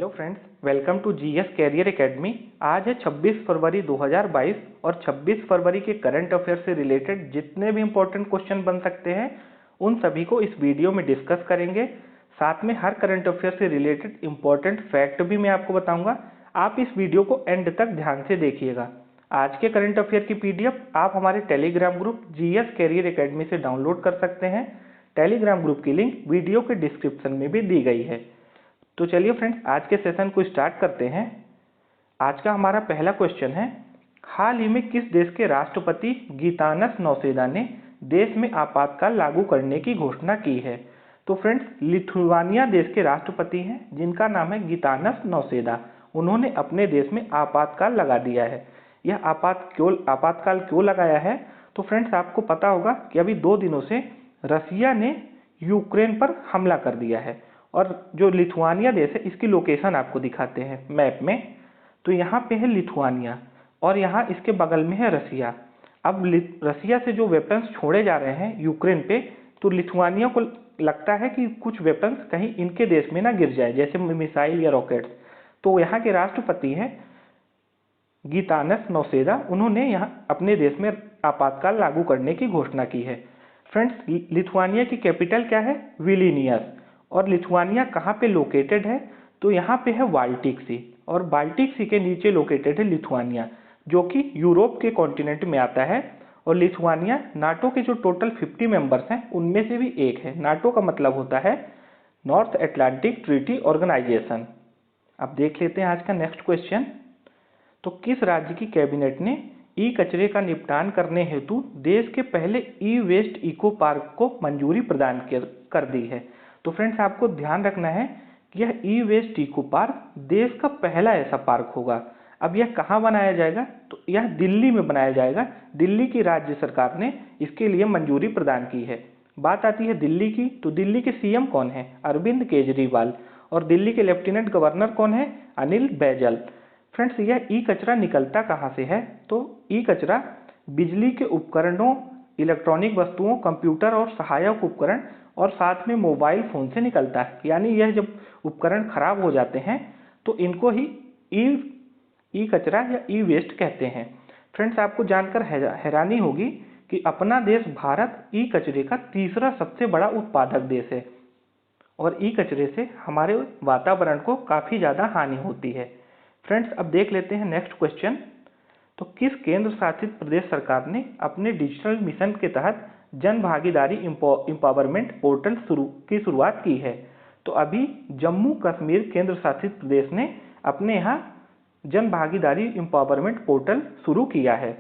Hello friends, welcome to GS career academy. आज है 26 फरवरी 2022 और 26 फरवरी के करंट अफेयर से रिलेटेड जितने भी इम्पोर्टेंट क्वेश्चन बन सकते हैं उन सभी को इस वीडियो में डिस्कस करेंगे। साथ में हर करंट अफेयर से रिलेटेड इम्पोर्टेंट फैक्ट भी मैं आपको बताऊंगा। आप इस वीडियो को एंड तक ध्यान से देखिएगा। आज के करंट अफेयर की पीडीएफ आप हमारे Telegram group GS career academy से डाउनलोड कर सकते हैं। टेलीग्राम ग्रुप की लिंक वीडियो के डिस्क्रिप्शन में भी दी गई है। तो चलिए फ्रेंड्स, आज के सेशन को स्टार्ट करते हैं। आज का हमारा पहला क्वेश्चन है, हाल ही में किस देश के राष्ट्रपति गीतानस नौसेदा ने देश में आपातकाल लागू करने की घोषणा की है? तो फ्रेंड्स, लिथुआनिया देश के राष्ट्रपति हैं जिनका नाम है गीतानस नौसेदा। उन्होंने अपने देश में आपातकाल लगा दिया है। यह आपातकाल क्यों लगाया है? तो फ्रेंड्स, आपको पता होगा कि अभी 2 दिनों से रसिया ने यूक्रेन पर हमला कर दिया है और जो लिथुआनिया देश है इसकी लोकेशन आपको दिखाते हैं मैप में। तो यहाँ पे है लिथुआनिया और यहाँ इसके बगल में है रसिया। अब रसिया से जो वेपन्स छोड़े जा रहे हैं यूक्रेन पे, तो लिथुआनिया को लगता है कि कुछ वेपन्स कहीं इनके देश में ना गिर जाए, जैसे मिसाइल या रॉकेट्स। तो यहाँ के राष्ट्रपति हैं गीतानस नौसेदा, उन्होंने यहाँ अपने देश में आपातकाल लागू करने की घोषणा की है। फ्रेंड्स, लिथुआनिया की कैपिटल क्या है? विलिनियस। और लिथुआनिया कहाँ पे लोकेटेड है? तो यहाँ पे है बाल्टिक सी, और बाल्टिक सी के नीचे लोकेटेड है लिथुआनिया, जो कि यूरोप के कॉन्टिनेंट में आता है। और लिथुआनिया नाटो के जो टोटल 50 मेंबर्स हैं उनमें से भी एक है। नाटो का मतलब होता है नॉर्थ अटलांटिक ट्रीटी ऑर्गेनाइजेशन। अब देख लेते हैं आज का नेक्स्ट क्वेश्चन। तो किस राज्य की कैबिनेट ने ई कचरे का निपटान करने हेतु देश के पहले ई वेस्ट इको पार्क को मंजूरी प्रदान कर दी है? तो फ्रेंड्स, आपको ध्यान रखना है कि यह ई वेस्ट इको पार्क देश का पहला ऐसा पार्क होगा। अब यह कहाँ बनाया जाएगा? तो यह दिल्ली में बनाया जाएगा। दिल्ली की राज्य सरकार ने इसके लिए मंजूरी प्रदान की है। बात आती है दिल्ली की, तो दिल्ली के सीएम कौन है? अरविंद केजरीवाल। और दिल्ली के लेफ्टिनेंट गवर्नर कौन है? अनिल बैजल। फ्रेंड्स, यह ई कचरा निकलता कहाँ से है? तो ई कचरा बिजली के उपकरणों, इलेक्ट्रॉनिक वस्तुओं, कंप्यूटर और सहायक उपकरण और साथ में मोबाइल फोन से निकलता है। यानी यह जब उपकरण खराब हो जाते हैं तो इनको ही ई कचरा या ई वेस्ट कहते हैं। फ्रेंड्स, आपको जानकर हैरानी होगी कि अपना देश भारत ई कचरे का तीसरा सबसे बड़ा उत्पादक देश है और ई कचरे से हमारे वातावरण को काफ़ी ज़्यादा हानि होती है। फ्रेंड्स, अब देख लेते हैं नेक्स्ट क्वेश्चन। तो किस केंद्र शासित प्रदेश सरकार ने अपने डिजिटल मिशन के तहत जन भागीदारी एम्पावरमेंट पोर्टल की शुरुआत की है? तो अभी जम्मू कश्मीर केंद्र शासित प्रदेश ने अपने यहाँ जन भागीदारी एम्पावरमेंट पोर्टल शुरू किया है।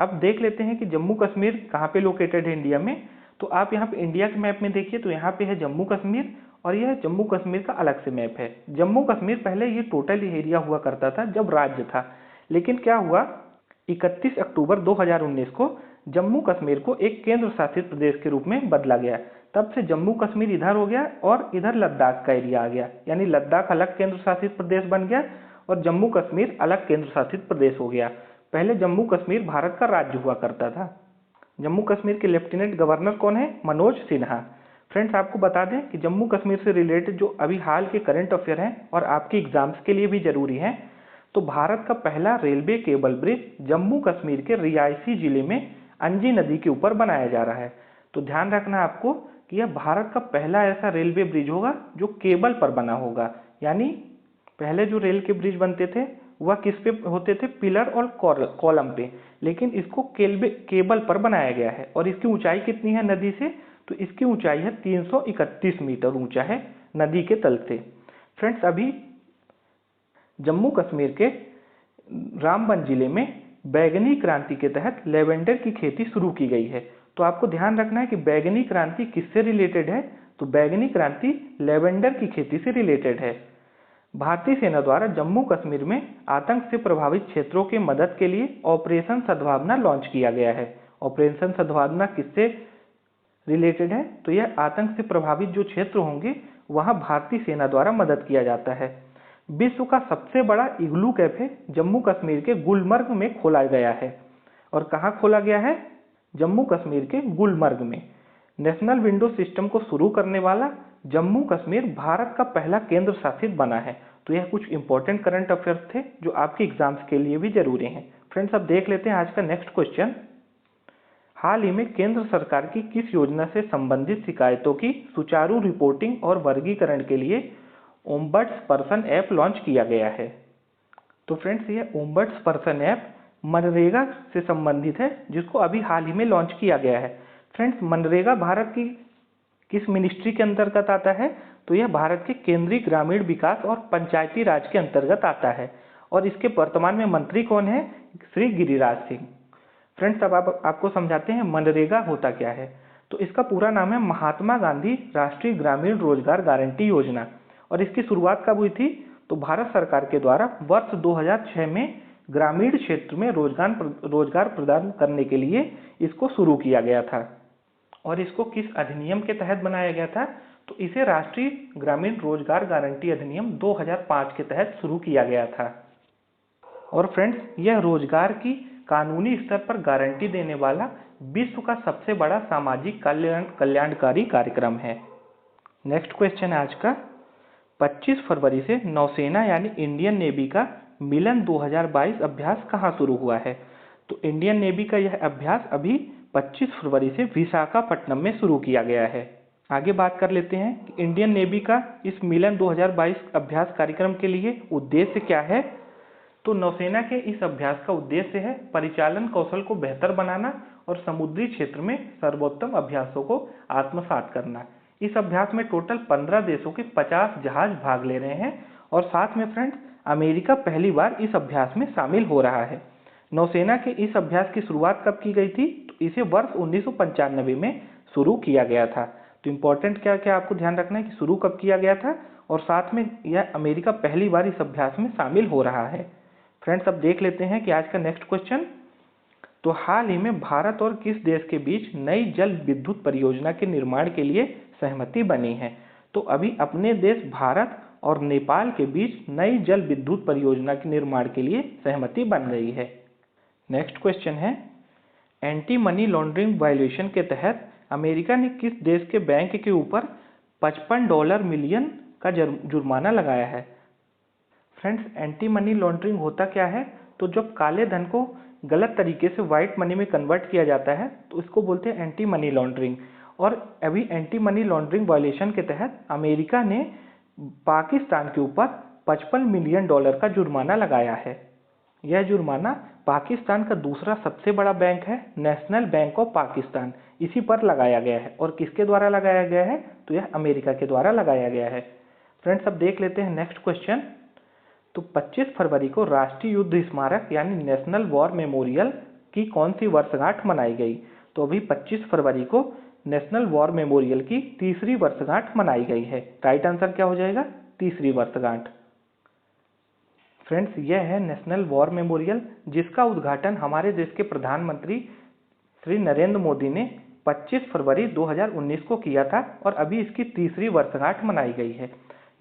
अब देख लेते हैं कि जम्मू कश्मीर कहाँ पे लोकेटेड है इंडिया में। तो आप यहाँ पे इंडिया के मैप में देखिए, तो यहाँ पे है जम्मू कश्मीर और यह जम्मू कश्मीर का अलग से मैप है। जम्मू कश्मीर पहले ये टोटल एरिया हुआ करता था जब राज्य था, लेकिन क्या हुआ, 31 अक्टूबर 2019 को जम्मू कश्मीर को एक केंद्र शासित प्रदेश के रूप में बदला गया। तब से जम्मू कश्मीर इधर हो गया और इधर लद्दाख का एरिया आ गया। यानी लद्दाख अलग केंद्र शासित प्रदेश बन गया और जम्मू कश्मीर अलग केंद्र शासित प्रदेश हो गया। पहले जम्मू कश्मीर भारत का राज्य हुआ करता था। जम्मू कश्मीर के लेफ्टिनेंट गवर्नर कौन है? मनोज सिन्हा। फ्रेंड्स, आपको बता दें कि जम्मू कश्मीर से रिलेटेड जो अभी हाल के करंट अफेयर हैं और आपके एग्जाम्स के लिए भी जरूरी हैं, तो भारत का पहला railway cable bridge Jammu Kashmir के रियासी जिले में अंजी नदी के ऊपर बनाया जा रहा है। तो ध्यान रखना आपको कि यह भारत का पहला ऐसा रेलवे ब्रिज होगा जो केबल पर बना होगा। यानी पहले जो रेल के ब्रिज बनते थे वह किस पे होते थे? पिलर और कॉलम पे, लेकिन इसको केबल पर बनाया गया है। और इसकी ऊंचाई कितनी है नदी से? तो इसकी ऊंचाई है 331 मीटर ऊंचा है नदी के तल से। फ्रेंड्स, अभी जम्मू कश्मीर के रामबन जिले में बैगनी क्रांति के तहत लेवेंडर की खेती शुरू की गई है। तो आपको ध्यान रखना है कि बैगनी क्रांति किससे रिलेटेड है? तो बैगनी क्रांति लेवेंडर की खेती से रिलेटेड है। भारतीय सेना द्वारा जम्मू कश्मीर में आतंक से प्रभावित क्षेत्रों की मदद के लिए ऑपरेशन सद्भावना लॉन्च किया गया है। ऑपरेशन सद्भावना किससे रिलेटेड है? तो यह आतंक से प्रभावित जो क्षेत्र होंगे वहां भारतीय सेना द्वारा मदद किया जाता है। विश्व का सबसे बड़ा इग्लू कैफे जम्मू कश्मीर के गुलमर्ग में खोला गया है। और कहाँ खोला गया है? जम्मू कश्मीर के गुलमर्ग में। नेशनल विंडो सिस्टम को शुरू करने वाला जम्मू कश्मीर भारत का पहला केंद्र शासित बना है। तो यह कुछ इंपॉर्टेंट करंट अफेयर्स थे जो आपके एग्जाम्स के लिए भी जरूरी हैं। फ्रेंड्स, अब देख लेते हैं आज का नेक्स्ट क्वेश्चन। हाल ही में केंद्र सरकार की किस योजना से संबंधित शिकायतों की सुचारू रिपोर्टिंग और वर्गीकरण के लिए ओम्बड्स पर्सन ऐप लॉन्च किया गया है? तो फ्रेंड्स, ये ओम्बड्स पर्सन ऐप मनरेगा से संबंधित है, जिसको अभी हाल ही में लॉन्च किया गया है। फ्रेंड्स, मनरेगा भारत की किस मिनिस्ट्री के अंतर्गत आता है? तो यह भारत के केंद्रीय ग्रामीण विकास और पंचायती राज के अंतर्गत आता है और इसके वर्तमान में मंत्री कौन है? श्री गिरिराज सिंह। फ्रेंड्स, अब आपको समझाते हैं मनरेगा होता क्या है। तो इसका पूरा नाम है महात्मा गांधी राष्ट्रीय ग्रामीण रोजगार गारंटी योजना और इसकी शुरुआत कब हुई थी? तो भारत सरकार के द्वारा वर्ष 2006 में ग्रामीण क्षेत्र में रोजगार प्रदान करने के लिए इसको शुरू किया गया था। और इसको किस अधिनियम के तहत बनाया गया था? तो इसे राष्ट्रीय ग्रामीण रोजगार गारंटी अधिनियम 2005 के तहत शुरू किया गया था। और फ्रेंड्स, यह रोजगार की कानूनी स्तर पर गारंटी देने वाला विश्व का सबसे बड़ा सामाजिक कल्याणकारी कार्यक्रम है। नेक्स्ट क्वेश्चन है आज का। 25 फरवरी से नौसेना यानी इंडियन नेवी का मिलन 2022 अभ्यास कहाँ शुरू हुआ है? तो इंडियन नेवी का यह अभ्यास अभी 25 फरवरी से विशाखापट्टनम में शुरू किया गया है। आगे बात कर लेते हैं कि इंडियन नेवी का इस मिलन 2022 अभ्यास कार्यक्रम के लिए उद्देश्य क्या है? तो नौसेना के इस अभ्यास का उद्देश्य है परिचालन कौशल को बेहतर बनाना और समुद्री क्षेत्र में सर्वोत्तम अभ्यासों को आत्मसात करना। इस अभ्यास में टोटल 15 देशों के 50 जहाज भाग ले रहे हैं और साथ में फ्रेंड्स, अमेरिका पहली बार इस अभ्यास में शामिल हो रहा है। नौसेना के इस अभ्यास की शुरुआत कब की गई थी? तो इसे वर्ष 1995 में शुरू किया गया था। तो इम्पोर्टेंट क्या क्या आपको ध्यान रखना है कि शुरू कब किया गया था और साथ में यह अमेरिका पहली बार इस अभ्यास में शामिल हो रहा है। फ्रेंड्स, अब देख लेते हैं कि आज का नेक्स्ट क्वेश्चन। तो हाल ही में भारत और किस देश के बीच नई जल विद्युत परियोजना के निर्माण के लिए सहमति बनी है? तो अभी अपने देश भारत और नेपाल के बीच नई जल विद्युत परियोजना के निर्माण के लिए सहमति बन गई है। नेक्स्ट क्वेश्चन है, एंटी मनी लॉन्ड्रिंग वायलेशन के तहत अमेरिका ने किस देश के बैंक के ऊपर $55 मिलियन का जुर्माना लगाया है? फ्रेंड्स, एंटी मनी लॉन्ड्रिंग होता क्या है? तो जब काले धन को गलत तरीके से व्हाइट मनी में कन्वर्ट किया जाता है तो इसको बोलते हैं एंटी मनी लॉन्ड्रिंग। और अभी एंटी मनी लॉन्ड्रिंग वायलेशन के तहत अमेरिका ने पाकिस्तान के ऊपर $55 मिलियन का जुर्माना लगाया है। यह जुर्माना पाकिस्तान का दूसरा सबसे बड़ा बैंक है नेशनल बैंक ऑफ पाकिस्तान, इसी पर लगाया गया है। और किसके द्वारा लगाया गया है? तो यह अमेरिका के द्वारा लगाया गया है। फ्रेंड्स, अब देख लेते हैं नेक्स्ट क्वेश्चन। तो 25 फरवरी को राष्ट्रीय युद्ध स्मारक यानी नेशनल वॉर मेमोरियल की कौन सी वर्षगांठ मनाई गई? तो अभी 25 फरवरी को नेशनल वॉर मेमोरियल की तीसरी वर्षगांठ मनाई गई है। राइट आंसर क्या हो जाएगा? तीसरी वर्षगांठ। फ्रेंड्स, यह है नेशनल वॉर मेमोरियल, जिसका उद्घाटन हमारे देश के प्रधानमंत्री श्री नरेंद्र मोदी ने 25 फरवरी 2019 को किया था और अभी इसकी तीसरी वर्षगांठ मनाई गई है।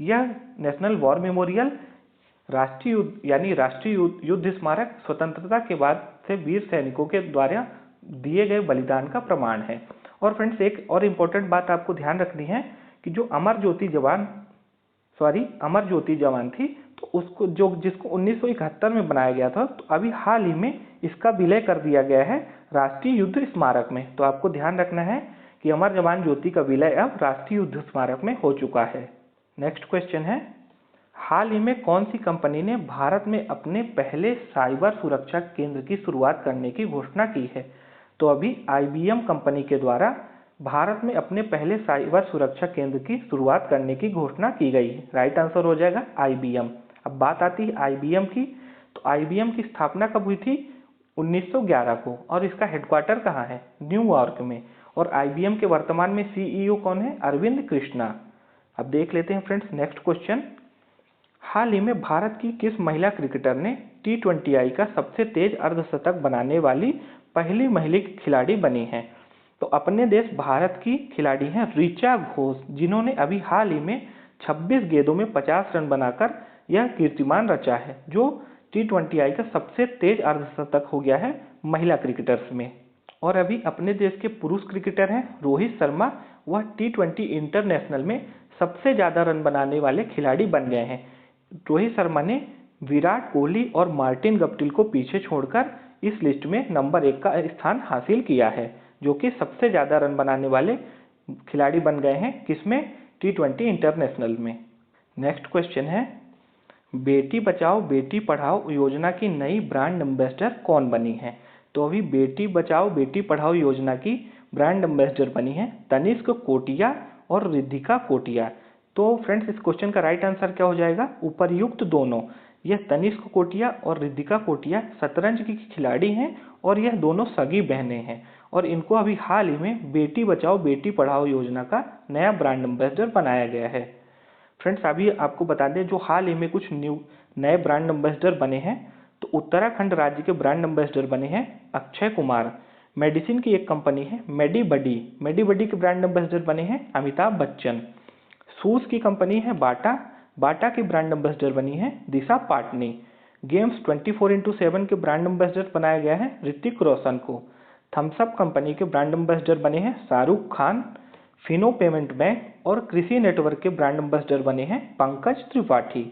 यह नेशनल वॉर मेमोरियल राष्ट्रीय युद्ध स्मारक स्वतंत्रता के बाद से वीर सैनिकों के द्वारा दिए गए बलिदान का प्रमाण है। और फ्रेंड्स, एक और इम्पोर्टेंट बात आपको ध्यान रखनी है कि जो अमर ज्योति जवान थी, तो उसको जिसको 1971 में बनाया गया था, तो अभी हाल ही में इसका विलय कर दिया गया है राष्ट्रीय युद्ध स्मारक में। तो आपको ध्यान रखना है कि अमर जवान ज्योति का विलय अब राष्ट्रीय युद्ध स्मारक में हो चुका है। नेक्स्ट क्वेश्चन है, हाल ही में कौन सी कंपनी ने भारत में अपने पहले साइबर सुरक्षा केंद्र की शुरुआत करने की घोषणा की है? तो अभी IBM कंपनी के द्वारा भारत में अपने पहले साइबर सुरक्षा केंद्र की शुरुआत करने की घोषणा की गई है। राइट आंसर हो जाएगा IBM। अब बात आती है IBM की। तो IBM की स्थापना कब हुई थी? 1911 को। और इसका हेडक्वार्टर कहाँ है? न्यूयॉर्क में। और IBM के वर्तमान में CEO कौन है? अरविंद कृष्णा। अब देख लेते हैं फ्रेंड्स नेक्स्ट क्वेश्चन। हाल ही में भारत की किस महिला क्रिकेटर ने T20I का सबसे तेज अर्धशतक बनाने वाली पहली महिला खिलाड़ी बनी है? तो अपने देश भारत की खिलाड़ी हैं ऋचा घोष, जिन्होंने अभी हाल ही में 26 गेंदों में 50 रन बनाकर यह कीर्तिमान रचा है, जो T20I का सबसे तेज अर्धशतक हो गया है महिला क्रिकेटर्स में। और अभी अपने देश के पुरुष क्रिकेटर हैं रोहित शर्मा, वह T20 इंटरनेशनल में सबसे ज़्यादा रन बनाने वाले खिलाड़ी बन गए हैं। रोहित शर्मा ने विराट कोहली और मार्टिन गप्टिल को पीछे छोड़कर इस लिस्ट में नंबर 1 का स्थान हासिल किया है, जो कि सबसे ज़्यादा रन बनाने वाले खिलाड़ी बन गए हैं किसमें, T20 इंटरनेशनल में। नेक्स्ट क्वेश्चन है, बेटी बचाओ बेटी पढ़ाओ योजना की नई ब्रांड एम्बेसडर कौन बनी है। तो अभी बेटी बचाओ बेटी पढ़ाओ योजना की ब्रांड एम्बेसडर बनी है तनिष्क कोटिया और रिद्धिका कोटिया। तो फ्रेंड्स इस क्वेश्चन का राइट आंसर क्या हो जाएगा, उपर्युक्त दोनों। यह तनिष्क कोटिया और रिद्धिका कोटिया शतरंज की खिलाड़ी हैं और यह दोनों सगी बहनें हैं और इनको अभी हाल ही में बेटी बचाओ बेटी पढ़ाओ योजना का नया ब्रांड एम्बेसडर बनाया गया है। फ्रेंड्स अभी आपको बता दें जो हाल ही में कुछ नए ब्रांड एम्बेसडर बने हैं, तो उत्तराखंड राज्य के ब्रांड एम्बेसडर बने हैं अक्षय कुमार। मेडिसिन की एक कंपनी है मेडीबडी के ब्रांड एम्बेसडर बने हैं अमिताभ बच्चन। शूज की कंपनी है बाटा की ब्रांड एम्बेसडर बनी है दिशा पाटनी। गेम्स 24x7 के ब्रांड एम्बेसडर बनाया गया है ऋतिक रोशन को। थम्स अप कंपनी के ब्रांड एम्बेसडर बने हैं शाहरुख खान। फिनो पेमेंट बैंक और कृषि नेटवर्क के ब्रांड एम्बेसडर बने हैं पंकज त्रिपाठी।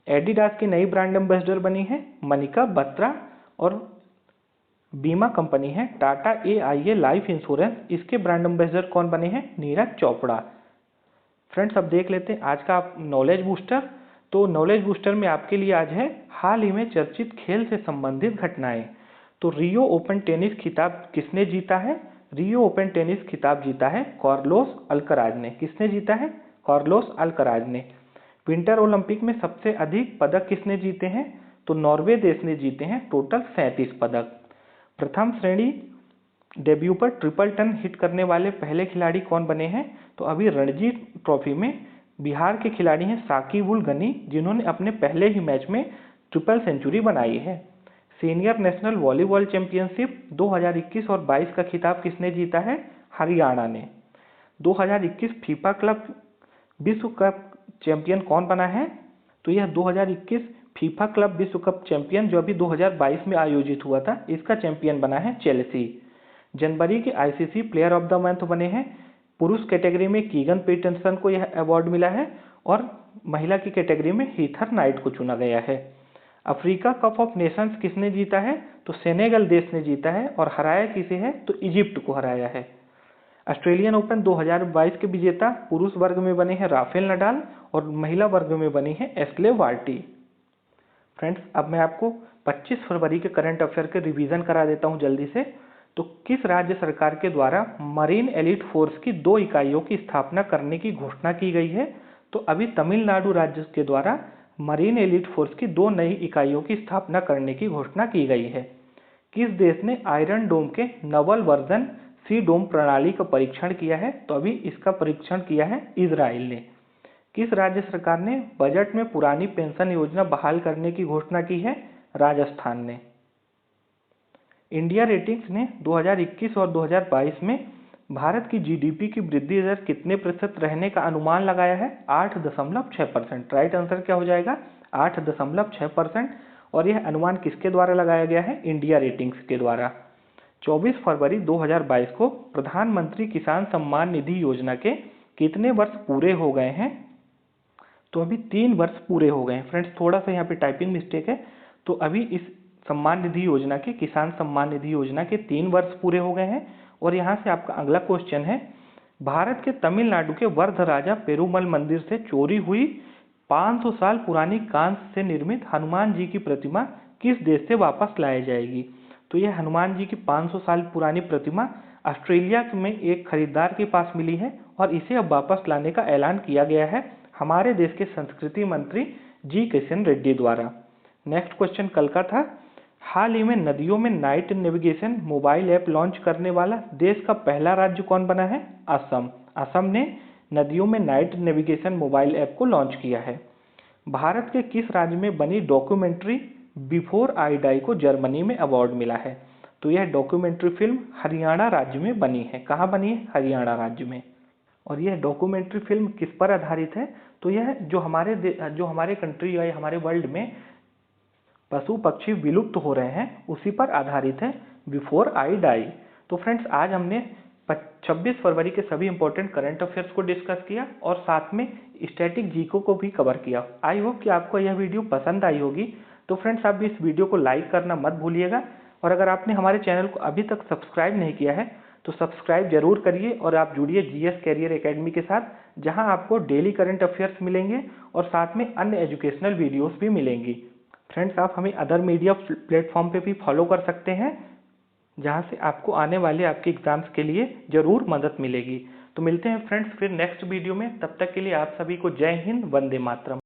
एडिडास की नई ब्रांड एम्बेसडर बनी है मनिका बत्रा और बीमा कंपनी है टाटा AIA लाइफ इंश्योरेंस, इसके ब्रांड एम्बेसडर कौन बने हैं, नीरज चोपड़ा। फ्रेंड्स अब देख लेते हैं आज का नॉलेज बूस्टर। तो नॉलेज बूस्टर में आपके लिए आज है हाल ही में चर्चित खेल से संबंधित घटनाएं। तो रियो ओपन टेनिस खिताब किसने जीता है, रियो ओपन टेनिस खिताब जीता है कार्लोस अल्कराज ने। किसने जीता है, कार्लोस अल्कराज ने। विंटर ओलंपिक में सबसे अधिक पदक किसने जीते हैं, तो नॉर्वे देश ने जीते हैं टोटल 37 पदक। प्रथम श्रेणी डेब्यू पर ट्रिपल टन हिट करने वाले पहले खिलाड़ी कौन बने हैं, तो अभी रणजी ट्रॉफी में बिहार के खिलाड़ी हैं साकिब उल गनी, जिन्होंने अपने पहले ही मैच में ट्रिपल सेंचुरी बनाई है। सीनियर नेशनल वॉलीबॉल चैंपियनशिप 2021 और 22 का खिताब किसने जीता है, हरियाणा ने। 2021 फीफा क्लब विश्व कप चैंपियन कौन बना है, तो यह 2021 फीफा क्लब विश्व कप चैंपियन जो अभी 2022 में आयोजित हुआ था, इसका चैंपियन बना है चेल्सी। जनवरी के ICC player of the month बने हैं पुरुष कैटेगरी में कीगन पीटरसन को यह अवार्ड मिला है और महिला की कैटेगरी में हीथर नाइट को चुना गया है। अफ्रीका कप ऑफ नेशंस किसने जीता है, तो सेनेगल देश ने जीता है और हराया किसे है, तो इजिप्ट को हराया है। ऑस्ट्रेलियन ओपन 2022 के विजेता पुरुष वर्ग में बने हैं राफेल नडाल और महिला वर्ग में बनी है एस्ले वार्टी। फ्रेंड्स अब मैं आपको 25 फरवरी के करंट अफेयर के रिवीजन करा देता हूं जल्दी से। तो किस राज्य सरकार के द्वारा मरीन एलिट फोर्स की 2 इकाइयों की स्थापना करने की घोषणा की गई है, तो अभी तमिलनाडु राज्य के द्वारा मरीन एलिट फोर्स की 2 नई इकाइयों की स्थापना करने की घोषणा की गई है। किस देश ने आयरन डोम के नवल वर्जन सी डोम प्रणाली का परीक्षण किया है, तो अभी इसका परीक्षण किया है इजराइल ने। किस राज्य सरकार ने बजट में पुरानी पेंशन योजना बहाल करने की घोषणा की है, राजस्थान ने। इंडिया रेटिंग्स ने 2021 और 2022 में भारत की GDP की वृद्धि दर कितने प्रतिशत रहने का अनुमान लगाया है, 8.6%। राइट आंसर क्या हो जाएगा, 8.6%। और यह अनुमान किसके द्वारा लगाया गया है, इंडिया रेटिंग्स के द्वारा। 24 फरवरी 2022 को प्रधानमंत्री किसान सम्मान निधि योजना के कितने वर्ष पूरे हो गए हैं, तो अभी 3 वर्ष पूरे हो गए हैं। फ्रेंड्स थोड़ा सा यहाँ पे टाइपिंग मिस्टेक है, तो अभी इस सम्मान निधि योजना के किसान सम्मान निधि योजना के 3 वर्ष पूरे हो गए हैं। और यहाँ से आपका अगला क्वेश्चन है, भारत के तमिलनाडु के वरदराजा पेरुमल मंदिर से चोरी हुई 500 साल पुरानी कांस्य से निर्मित हनुमान जी की प्रतिमा किस देश से वापस लाई जाएगी, तो यह हनुमान जी की 500 साल पुरानी प्रतिमा ऑस्ट्रेलिया में एक खरीदार के पास मिली है और इसे अब वापस लाने का ऐलान किया गया है हमारे देश के संस्कृति मंत्री जी किशन रेड्डी द्वारा। नेक्स्ट क्वेश्चन कल का था, हाल ही में नदियों में night navigation mobile app launch करने वाला देश का पहला राज्य कौन बना है, असम। असम ने नदियों में नाइट नेविगेशन मोबाइल ऐप को लॉन्च किया है। भारत के किस राज्य में बनी डॉक्यूमेंट्री बिफोर आई डाई को जर्मनी में अवार्ड मिला है, तो यह डॉक्यूमेंट्री फिल्म हरियाणा राज्य में बनी है। कहाँ बनी है, हरियाणा राज्य में। और यह डॉक्यूमेंट्री फिल्म किस पर आधारित है, तो यह जो हमारे कंट्री या हमारे वर्ल्ड में पशु पक्षी विलुप्त हो रहे हैं उसी पर आधारित है, बिफोर आई डाई। तो फ्रेंड्स आज हमने 26 फरवरी के सभी इंपॉर्टेंट करंट अफेयर्स को डिस्कस किया और साथ में स्टैटिक जीको को भी कवर किया। आई होप कि आपको यह वीडियो पसंद आई होगी। तो फ्रेंड्स, आप भी इस वीडियो को लाइक करना मत भूलिएगा और अगर आपने हमारे चैनल को अभी तक सब्सक्राइब नहीं किया है तो सब्सक्राइब जरूर करिए और आप जुड़िए जीएस कैरियर एकेडमी के साथ, जहां आपको डेली करंट अफेयर्स मिलेंगे और साथ में अन्य एजुकेशनल वीडियोस भी मिलेंगी। फ्रेंड्स, आप हमें अदर मीडिया प्लेटफॉर्म पे भी फॉलो कर सकते हैं, जहां से आपको आने वाले आपके एग्जाम्स के लिए जरूर मदद मिलेगी। तो मिलते हैं फ्रेंड्स फिर नेक्स्ट वीडियो में। तब तक के लिए आप सभी को जय हिंद, वंदे मातरम।